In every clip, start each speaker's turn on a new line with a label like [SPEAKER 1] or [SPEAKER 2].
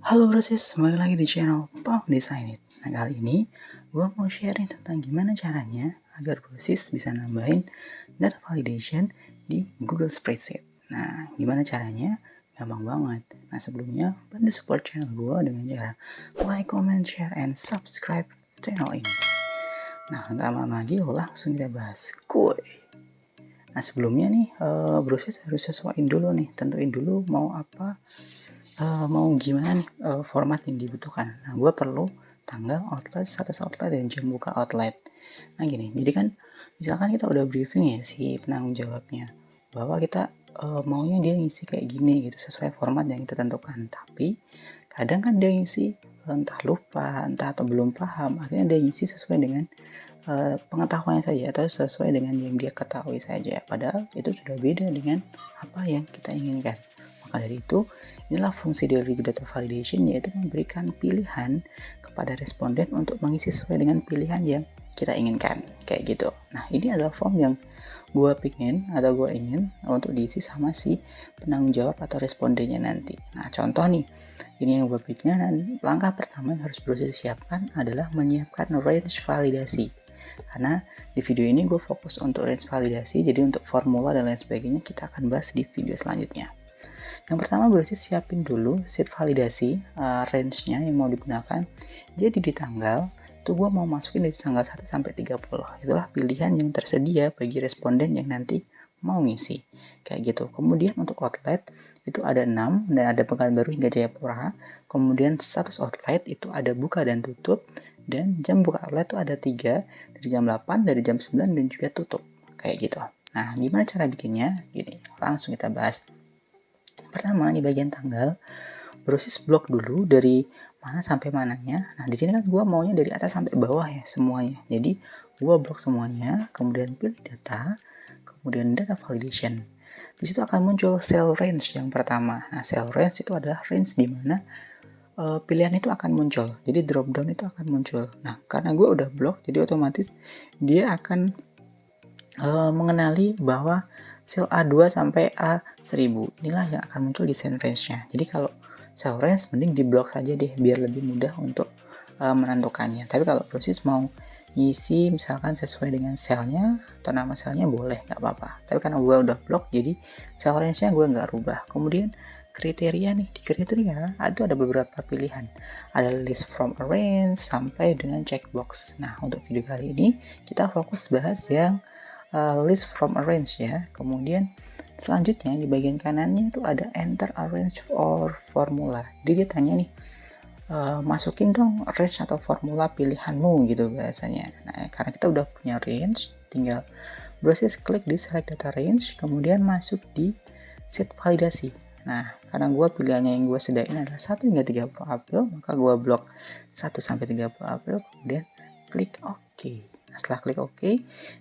[SPEAKER 1] Halo brosis, kembali lagi di channel Punk Design It. Nah kali ini gue mau sharing tentang gimana caranya agar brosis bisa nambahin data validation di Google Spreadsheet. Nah gimana caranya? Gampang banget. Nah sebelumnya bantu support channel gue dengan cara like, comment, share, and subscribe channel ini. Nah gak lama lagi langsung kita bahas. Kuy. Nah sebelumnya nih brosis harus sesuaiin dulu nih, tentuin dulu mau apa. Mau gimana nih format yang dibutuhkan. Nah gue perlu tanggal outlet, status outlet, dan jam buka outlet. Nah gini, jadi kan misalkan kita udah briefing ya si penanggung jawabnya bahwa kita maunya dia ngisi kayak gini gitu sesuai format yang kita tentukan. Tapi kadang kan dia ngisi entah lupa, entah atau belum paham, akhirnya dia ngisi sesuai dengan pengetahuannya saja atau sesuai dengan yang dia ketahui saja. Padahal itu sudah beda dengan apa yang kita inginkan. Maka dari itu, inilah fungsi dari data validation, yaitu memberikan pilihan kepada responden untuk mengisi sesuai dengan pilihan yang kita inginkan, kayak gitu. Nah, ini adalah form yang gue ingin untuk diisi sama si penanggung jawab atau respondennya nanti. Nah, contoh nih, ini yang gue pikirkan, dan langkah pertama yang harus proses siapkan adalah menyiapkan range validasi. Karena di video ini gue fokus untuk range validasi, jadi untuk formula dan lain sebagainya kita akan bahas di video selanjutnya. Yang pertama berarti siapin dulu sheet validasi range-nya yang mau digunakan. Jadi di tanggal itu gue mau masukin dari tanggal 1 sampai 30. Itulah pilihan yang tersedia bagi responden yang nanti mau ngisi. Kayak gitu. Kemudian untuk outlet itu ada 6 dan ada Pekanbaru hingga Jayapura. Kemudian status outlet itu ada buka dan tutup, dan jam buka outlet itu ada 3, dari jam 8, dari jam 9, dan juga tutup. Kayak gitu. Nah, gimana cara bikinnya? Gini, langsung kita bahas. Pertama di bagian tanggal, brosis blok dulu dari mana sampai mananya. Nah di sini kan gue maunya dari atas sampai bawah ya semuanya. Jadi gue blok semuanya, kemudian pilih data, kemudian data validation. Di situ akan muncul cell range yang pertama. Nah cell range itu adalah range di mana pilihan itu akan muncul. Jadi drop down itu akan muncul. Nah karena gue udah blok, jadi otomatis dia akan mengenali bahwa sel A2 sampai A1000 inilah yang akan muncul di cell range-nya. Jadi kalau cell range mending diblok saja deh biar lebih mudah untuk menentukannya. Tapi kalau proses mau ngisi misalkan sesuai dengan selnya atau nama selnya boleh, nggak apa-apa. Tapi karena gue udah blok jadi cell range-nya gue nggak rubah. Kemudian kriteria nih, di kriteria itu ada beberapa pilihan. Ada list from a range sampai dengan checkbox. Nah untuk video kali ini kita fokus bahas yang list from a range ya. Kemudian selanjutnya di bagian kanannya itu ada enter a range or formula. Jadi dia tanya nih, masukin dong range atau formula pilihanmu gitu bahasanya. Nah karena kita udah punya range, tinggal proses klik di select data range, kemudian masuk di set validasi. Nah karena gue pilihannya yang gue sediain adalah 1 hingga 30 April, maka gue blok 1 sampai 30 April, kemudian klik OK. Nah, setelah klik OK,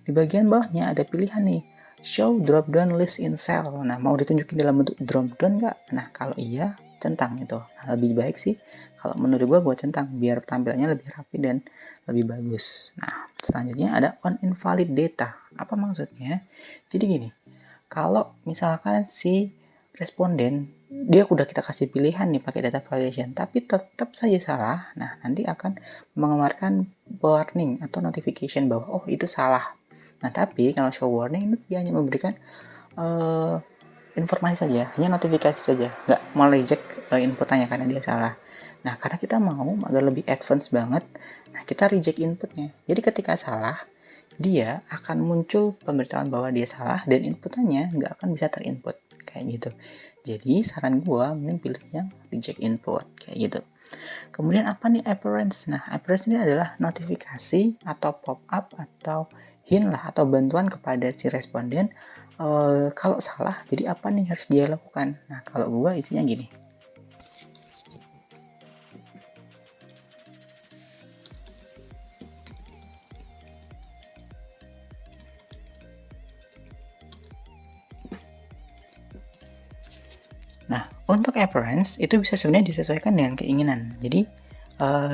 [SPEAKER 1] di bagian bawahnya ada pilihan nih, show drop down list in cell. Nah, mau ditunjukin dalam bentuk drop down nggak? Nah, kalau iya, centang itu. Nah, lebih baik sih, kalau menurut gue centang, biar tampilannya lebih rapi dan lebih bagus. Nah, selanjutnya ada on invalid data. Apa maksudnya? Jadi gini, kalau misalkan si responden dia udah kita kasih pilihan nih pakai data validation tapi tetap saja salah, nah nanti akan mengeluarkan warning atau notification bahwa oh itu salah. Nah tapi kalau show warning itu dia hanya memberikan informasi saja, hanya notifikasi saja, nggak mau reject inputannya karena dia salah. Nah karena kita mau agar lebih advance banget, nah kita reject inputnya. Jadi ketika salah dia akan muncul pemberitahuan bahwa dia salah dan inputannya nggak akan bisa terinput kayak gitu. Jadi saran gua mending pilih yang reject input kayak gitu. Kemudian apa nih appearance? Nah appearance ini adalah notifikasi atau pop up atau hint lah atau bantuan kepada si responden kalau salah. Jadi apa nih harus dia lakukan? Nah kalau gua isinya gini. Nah, untuk appearance itu bisa sebenarnya disesuaikan dengan keinginan. Jadi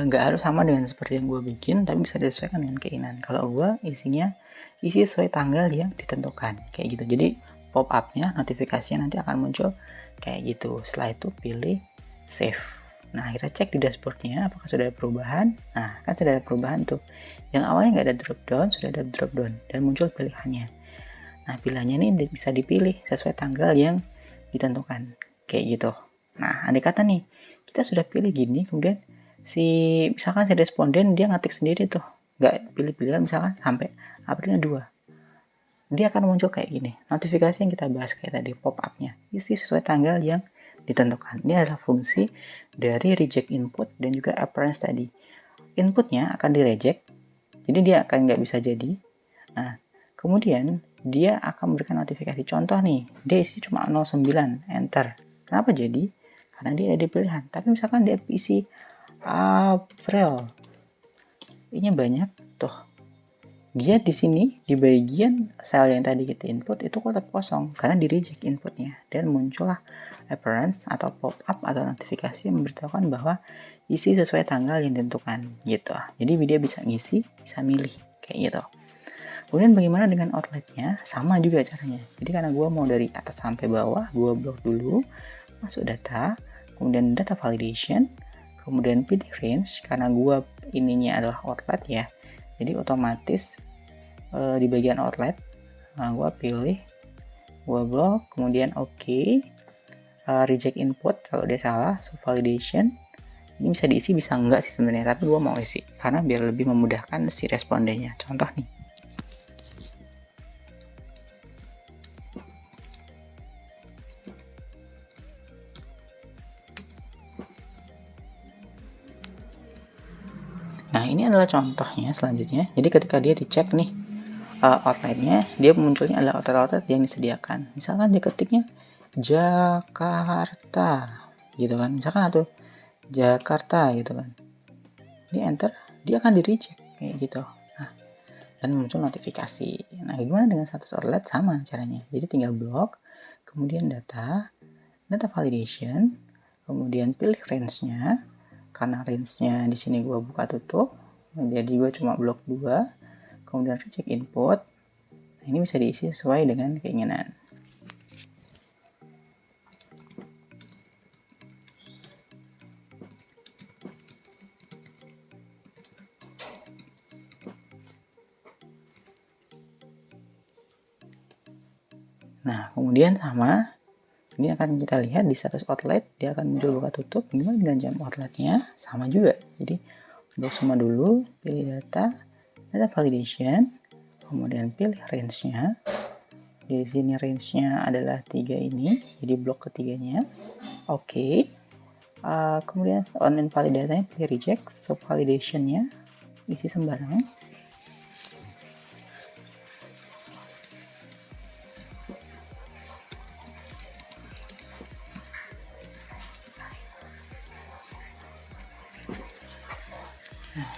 [SPEAKER 1] nggak harus sama dengan seperti yang gue bikin, tapi bisa disesuaikan dengan keinginan. Kalau gue isinya isi sesuai tanggal yang ditentukan, kayak gitu. Jadi pop up-nya, notifikasinya nanti akan muncul kayak gitu. Setelah itu pilih save. Nah, kita cek di dashboardnya apakah sudah ada perubahan. Nah, kan sudah ada perubahan tuh. Yang awalnya nggak ada drop down, sudah ada drop down dan muncul pilihannya. Nah, pilihannya ini bisa dipilih sesuai tanggal yang ditentukan, kayak gitu. Nah, andai kata nih, kita sudah pilih gini, kemudian misalkan si responden dia ngetik sendiri tuh, nggak pilih pilihan misalkan sampai Aprilnya 2. Dia akan muncul kayak gini, notifikasi yang kita bahas kayak tadi, pop-up-nya, isi sesuai tanggal yang ditentukan. Ini adalah fungsi dari reject input dan juga appearance tadi. Inputnya akan di reject, jadi dia akan nggak bisa jadi. Nah, kemudian dia akan memberikan notifikasi. Contoh nih, dia isi cuma 09, enter. Kenapa jadi? Karena dia ada pilihan. Tapi misalkan dia isi April, ini banyak tuh. Dia di sini di bagian sel yang tadi kita input itu tetap kosong karena di reject inputnya, dan muncullah appearance atau pop up atau notifikasi yang memberitahukan bahwa isi sesuai tanggal yang ditentukan gitu. Jadi dia bisa ngisi, bisa milih kayak gitu. Kemudian bagaimana dengan outletnya? Sama juga caranya. Jadi karena gue mau dari atas sampai bawah, gue blok dulu, masuk data, kemudian data validation, kemudian pilih range. Karena gue ininya adalah outlet ya, jadi otomatis di bagian outlet, gue pilih, gue blok, kemudian oke, reject input kalau dia salah, so validation. Ini bisa diisi, bisa enggak sih sebenarnya, tapi gue mau isi karena biar lebih memudahkan si respondennya. Contoh nih, nah ini adalah contohnya selanjutnya. Jadi ketika dia dicek nih outletnya, dia munculnya adalah outlet-outlet yang disediakan. Misalkan dia ketiknya Jakarta gitu kan, misalkan atau Jakarta gitu kan, ini enter, dia akan di reject kayak gitu. Nah, dan muncul notifikasi. Nah, gimana dengan status outlet? Sama caranya. Jadi tinggal blok, kemudian data validation, kemudian pilih range-nya. Karena range-nya di sini gua buka tutup, jadi gua cuma blok 2, kemudian reject input. Nah, ini bisa diisi sesuai dengan keinginan. Nah, kemudian sama, ini akan kita lihat di status outlet, dia akan muncul buka tutup. Gimana dengan jam outletnya? Sama juga. Jadi blok semua dulu, pilih data validation, kemudian pilih range-nya. Di sini range-nya adalah 3 ini, jadi blok ketiganya. Oke. Kemudian on invalid-nya pilih reject, so validation-nya isi sembarangan.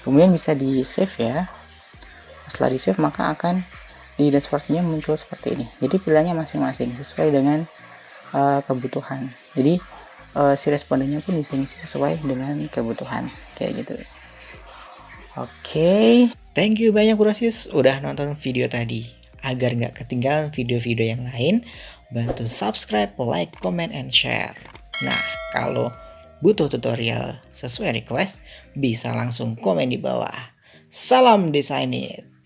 [SPEAKER 1] Kemudian bisa di save ya. Setelah di save maka akan di dashboardnya muncul seperti ini. Jadi pilihannya masing-masing sesuai dengan kebutuhan. Jadi si respondennya pun bisa ngisi sesuai dengan kebutuhan kayak gitu. Oke.
[SPEAKER 2] Thank you banyak Brosis udah nonton video tadi. Agar nggak ketinggalan video-video yang lain, bantu subscribe, like, comment, and share. Nah, kalau butuh tutorial sesuai request, bisa langsung komen di bawah. Salam Desainit!